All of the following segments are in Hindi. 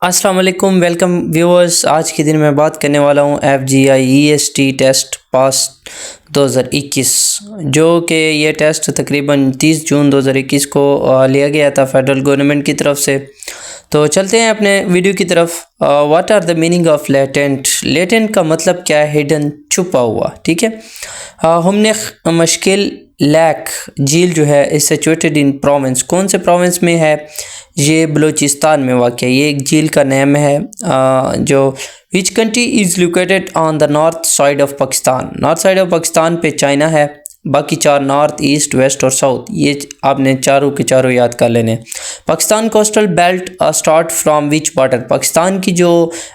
अस्सलाम वालेकुम वेलकम व्यूअर्स। आज के दिन मैं बात करने वाला हूँ FGI टेस्ट पास 2021, जो कि ये टेस्ट तकरीबन 30 जून 2021 को लिया गया था फेडरल गवर्नमेंट की तरफ से। तो चलते हैं अपने वीडियो की तरफ। What are the meaning of latent? Latent का मतलब क्या है? हिडन, छुपा हुआ। ठीक है। हमने मुश्किल लैक झील जो है इस सिचुएटेड इन प्रोविंस, कौन से प्रोविंस में है? ये बलूचिस्तान में वाक़ है। ये एक झील का नाम है जो which country is located on the north side of Pakistan. North side of Pakistan पे चाइना है, बाकी चार नॉर्थ, ईस्ट, वेस्ट और साउथ, ये आपने चारों के चारों याद कर लेने। Pakistan coastal belt start from which border? Pakistan की जो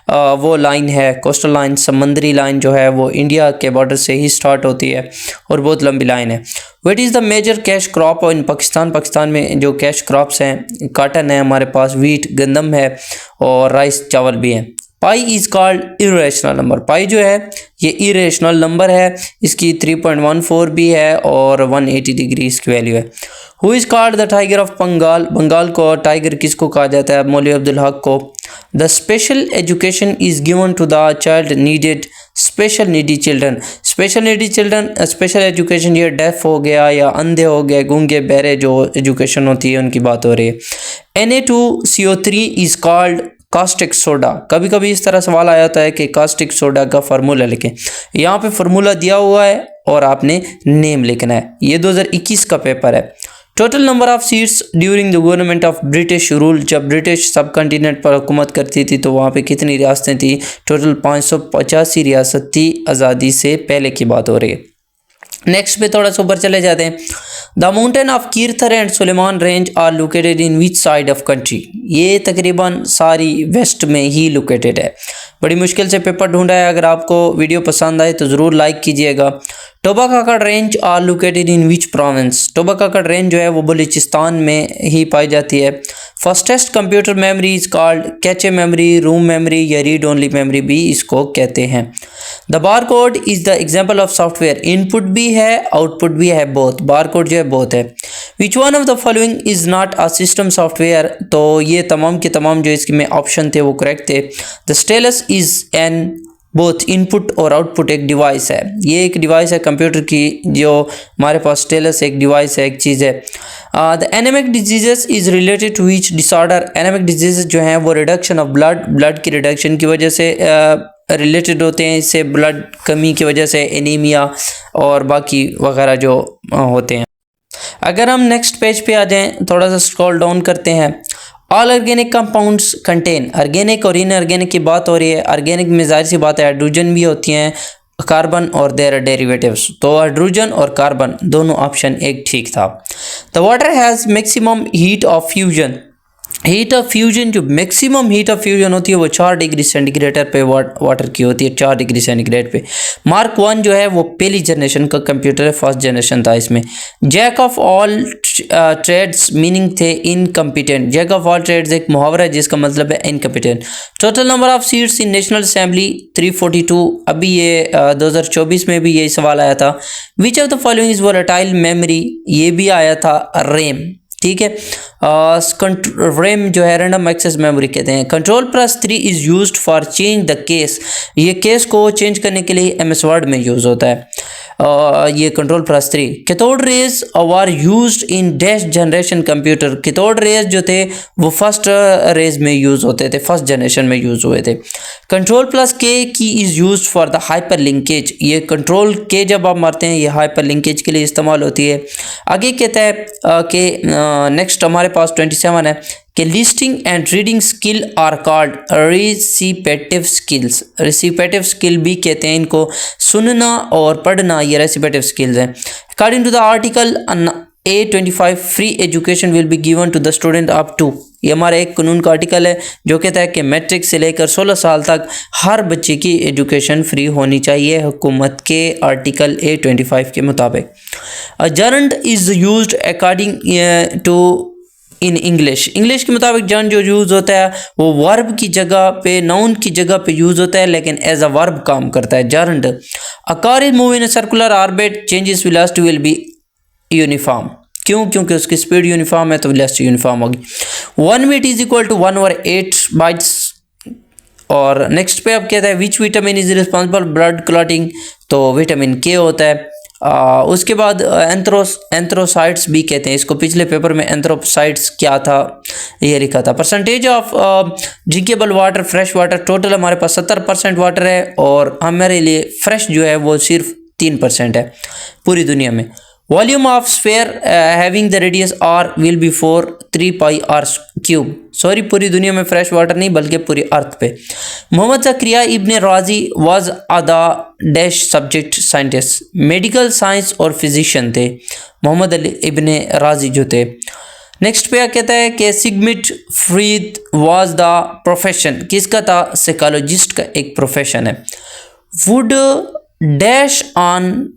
वो लाइन है, कोस्टल लाइन, समंदरी लाइन जो है वो इंडिया के बॉर्डर से ही स्टार्ट होती है और बहुत लंबी लाइन है। What is the major cash crop in Pakistan? Pakistan में जो कैश क्रॉप्स हैं, काटन है हमारे पास, वीट गंदम है और राइस चावल भी हैं। पाई इज़ कॉल्ड इरेशनल नंबर। पाई जो है ये इरेशनल नंबर है, इसकी 3.14 भी है और 180 डिग्री इसकी वैल्यू है। Who is called the tiger of Bengal? Bengal को टाइगर किसको कहा जाता है? मौलवी अब्दुल हक को। The special education is given to the child needed, special needy children. Special needy children, special education, ये डेफ हो गया या अंधे हो गए, गूंगे बहरे, जो एजुकेशन होती है उनकी बात हो रही है। Na2CO3 is called caustic soda. कभी कभी इस तरह सवाल आया होता है कि कास्टिक सोडा का फार्मूला लिखें। यहाँ पे फार्मूला दिया हुआ है और आपने नेम लिखना है। ये 2021 का पेपर है। Total number of seats during the government of British rule. जब ब्रिटिश सब कंटिनेंट पर हुकूमत करती थी तो वहाँ पे कितनी रियासतें थी? टोटल 585 रियासत थी। आज़ादी से पहले की बात हो रही है। नेक्स्ट पे थोड़ा सा ऊपर चले जाते हैं। The mountain of Kirthar and Sulaiman range are located in which side of country? ये तकरीबन सारी वेस्ट में ही लोकेटेड है। बड़ी मुश्किल से पेपर ढूंढा है। अगर आपको वीडियो पसंद आए तो ज़रूर लाइक कीजिएगा। Toba Kakar range are located in which province? Toba Kakar range जो है वो बलूचिस्तान में ही पाई जाती है। Fastest computer memory is called cache memory, ROM memory या रीड ओनली मेमोरी भी इसको कहते हैं। The bar code is the example of software. Input भी है, आउटपुट भी है, बोथ। बार कोड जो है बोथ है। Which one of the following is not a system software? तो ये तमाम के तमाम जो इसके में ऑप्शन थे वो करेक्ट थे। The stylus is an both input और आउटपुट एक डिवाइस है। ये एक डिवाइस है कंप्यूटर की, जो हमारे पास स्टेलस एक डिवाइस है, एक चीज़ है। The anaemic diseases is related to which disorder? Anaemic diseases जो हैं वो रिडक्शन ऑफ ब्लड की रिडक्शन की वजह से रिलेटेड होते हैं। इससे ब्लड कमी की वजह से एनीमिया और बाकी वगैरह जो होते हैं। अगर हम नेक्स्ट पेज पे आ जाएं, थोड़ा सा स्क्रॉल डाउन करते हैं। All organic compounds contain. Organic और इनऑर्गेनिक की बात हो रही है। ऑर्गेनिक में जाहिर सी बात है हाइड्रोजन भी होती हैं, कार्बन और देयर डेरिवेटिव्स। तो हाइड्रोजन और कार्बन दोनों ऑप्शन एक ठीक था। The water has maximum heat of fusion. Heat of fusion, जो मैक्सिमम हीट ऑफ फ्यूजन होती है वो 4 डिग्री सेंटीग्रेड पे वाटर की होती है, 4 डिग्री सेंटीग्रेड पे। मार्क 1 जो है वो पहली जनरेशन का कंप्यूटर है, फर्स्ट जनरेशन था इसमें। Jack of all trades meaning थे incompetent. Jack of all trades एक मुहावरा है जिसका मतलब है incompetent. Total number of seats in national assembly 342। अभी ये 2024 में भी यही सवाल आया था। Which of the following is volatile memory? ये भी आया था रैम। ठीक है। रैम जो है रैंडम एक्सेस मेमोरी कहते हैं। Ctrl+3 is used for change the case. ये केस को चेंज करने के लिए MS वर्ड में यूज होता है। ये Ctrl+3। Cathode rays are used in dash generation computer. Cathode rays जो थे वो फर्स्ट रेज में यूज होते थे, फर्स्ट जनरेशन में यूज हुए थे। Ctrl+K की is used for the hyper linkage. ये कंट्रोल के जब आप मारते हैं ये हाइपर लिंकेज के लिए इस्तेमाल होती है। आगे कहता है कि नेक्स्ट हमारे पास 27 है कि listening and reading skill are called receptive skills. Receptive skill भी कहते हैं इनको। सुनना और पढ़ना ये रिसिपेटिव स्किल्स हैं। According to the article A25 free education will be given to the student up to. ये हमारा एक कानून का आर्टिकल है जो कहता है कि मैट्रिक से लेकर 16 साल तक हर बच्चे की एजुकेशन फ्री होनी चाहिए हुकूमत के आर्टिकल A25 के मुताबिक। Gerund is used according to in English. English के मुताबिक जर्न जो यूज़ होता है वो वर्ब की जगह पे, नाउन की जगह पे यूज़ होता है, लेकिन एज अ वर्ब काम करता है gerund. A car is move in a circular orbit, changes velocity will be uniform. क्यों? क्योंकि उसकी स्पीड यूनिफॉर्म है तो वेलोसिटी यूनिफॉर्म होगी। 1 bit is equal to 1/8 bytes और नेक्स्ट पे अब कहता है which vitamin is responsible blood clotting, तो विटामिन के होता है। उसके बाद एंथ्रोसाइट्स भी कहते हैं इसको, पिछले पेपर में एंथ्रोसाइट्स क्या था ये लिखा था। Percentage of drinkable water, fresh water, total हमारे पास 70% वाटर है और हमारे लिए फ्रेश जो है वो सिर्फ 3% है पूरी दुनिया में। Volume of sphere having the radius R will be 3 pi R cube, sorry पूरी दुनिया में फ्रेश वाटर नहीं बल्कि पूरी अर्थ पे। मोहम्मद ज़करिया इब्ने राजी वाज अदा dash subject scientist, medical science और फिजिशियन थे मोहम्मद अली इब्ने राजी जो थे। नेक्स्ट पे कहता है कि सिगमिट फ्रीद वाज द प्रोफेशन, किसका था, साइकोलॉजिस्ट का एक प्रोफेशन है। वुड डैश ऑन,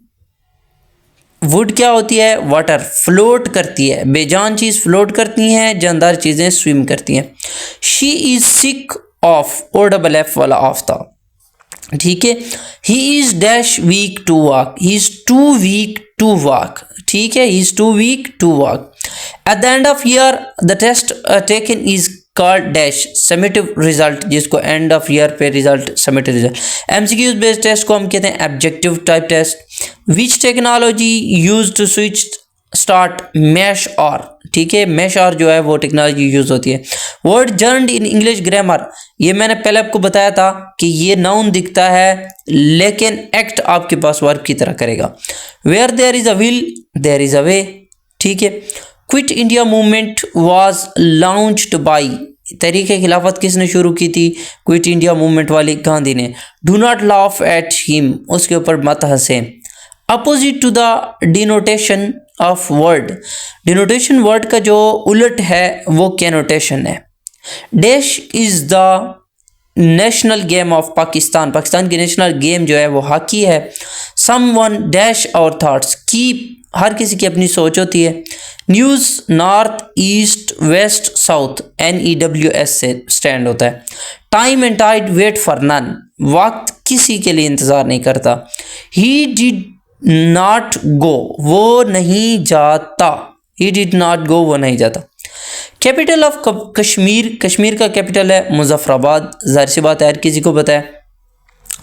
वुड क्या होती है, वाटर, फ्लोट करती है, बेजान चीज़ फ्लोट करती हैं, जानदार चीज़ें स्विम करती हैं। She is sick of, OFF वाला ऑफ था, ठीक है। He is dash weak to walk, he is too weak to walk, ठीक है, he is too weak to walk. At the end of year the test taken is called dash summative result, जिसको एंड ऑफ ईयर पे result summative result. MCQs based test को हम कहते हैं objective type test. Which technology use to switch start mash और, ठीक है, मैश और जो है वो टेक्नोलॉजी यूज होती है। वर्ड जर्नड इन इंग्लिश ग्रामर, ये मैंने पहले आपको बताया था कि ये नाउन दिखता है लेकिन एक्ट आपके पास वर्ब की तरह करेगा। Where there is a will there is a way, ठीक है। Quit India movement was launched by, तहरीक खिलाफत किसने शुरू की थी, क्विट इंडिया मूवमेंट वाली गांधी ने। Do not laugh at him, उसके ऊपर मत हंसें। Opposite to the denotation of word, denotation word का जो उलट है वो कैनोटेशन है। Dash is the national game of Pakistan, Pakistan की नेशनल गेम जो है वो हॉकी है। Someone dash our thoughts, keep, हर किसी की अपनी सोच होती है। News north east west south, NEWS से स्टैंड होता है। Time and tide wait for none, वक्त किसी के लिए इंतज़ार नहीं करता। ही डिड नॉट गो, वो नहीं जाता, ही डिड नॉट गो, वो नहीं जाता। कैपिटल ऑफ कश्मीर, कश्मीर का कैपिटल है मुजफ्फराबाद, जाहिर सी बात है हर किसी को पता है,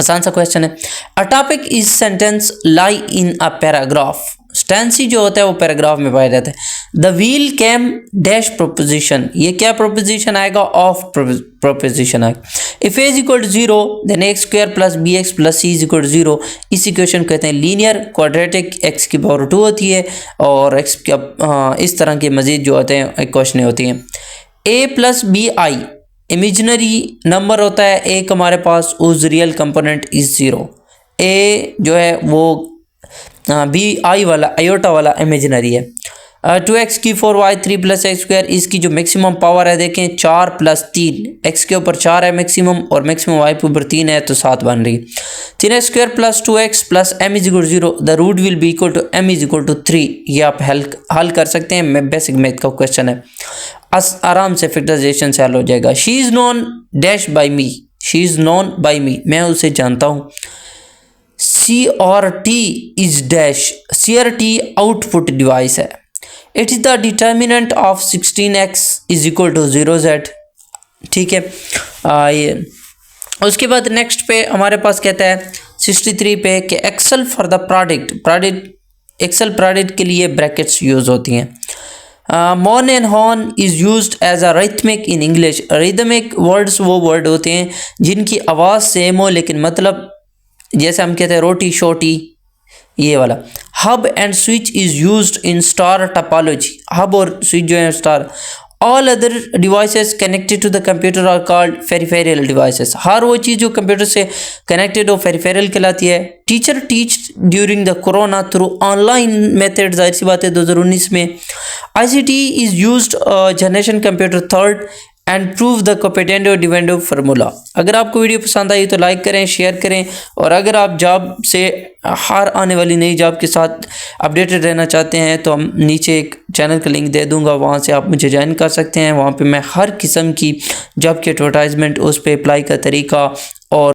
आसान सा क्वेश्चन है। A topic is sentence lie in a paragraph, स्टेंसी जो होता है वो पैराग्राफ में पाया जाता है। The wheel came dash proposition, ये क्या प्रोपोजिशन आएगा, ऑफ प्रोपोजिशन आएगा। If a is equal to 0 then x square plus bx plus c is equal to 0, इस इक्वेशन कहते हैं लीनियर क्वाड्रेटिक, x की पावर 2 होती है और x का इस तरह के मजीद जो होते हैं इक्वेशनें होती हैं। a plus B I imaginary number होता है, एक हमारे पास उस रियल कंपोनेंट इज 0, a जो है वो बी आई वाला आयोटा वाला इमेजिनरी है। 2x की 4y 3 प्लस एक्स स्क्वायर, इसकी जो मैक्सिमम पावर है देखें 4 प्लस 3, x के ऊपर 4 है मैक्सिमम और मैक्सिमम y के ऊपर 3 है तो 7 बन रही। 3x square plus 2x plus m is equal 0, the root will be equal to m is equal to 3, ये आप हल कर सकते हैं, बेसिक मैथ का क्वेश्चन है, आराम से फैक्टराइजेशन से हल हो जाएगा। She is known dash by me, she is known by me, मैं उसे जानता हूँ। CRT is dash, CRT output device है। It is the determinant of 16x is equal to 0z, ठीक है। ये उसके बाद नेक्स्ट पे हमारे पास कहता है 63 पे कि excel for the product, excel product के लिए ब्रैकेट्स यूज़ होती हैं। Moan and horn is used as a rhythmic in English, rhythmic words वो वर्ड होते हैं जिनकी आवाज़ सेम हो लेकिन मतलब, जैसे हम कहते हैं रोटी शोटी, ये वाला। Hub and switch is used in star topology, hub और स्विच जो है star. All other devices connected to the computer are called peripheral devices, हर वो चीज़ जो कंप्यूटर से कनेक्टेड हो पेरिफेरल कहलाती है। Teacher teach during the corona through online method, जाहिर सी बात है 2019 में। ICT is used generation computer third and prove the कॉम्पिटेंटो डिवेंडो फार्मूला। अगर आपको वीडियो पसंद आई तो लाइक करें, शेयर करें, और अगर आप जॉब से हर आने वाली नई जॉब के साथ अपडेटेड रहना चाहते हैं तो हम नीचे एक चैनल का लिंक दे दूंगा, वहां से आप मुझे ज्वाइन कर सकते हैं। वहां पे मैं हर किस्म की जॉब की एडवर्टाइजमेंट, उस पर अप्लाई का तरीका और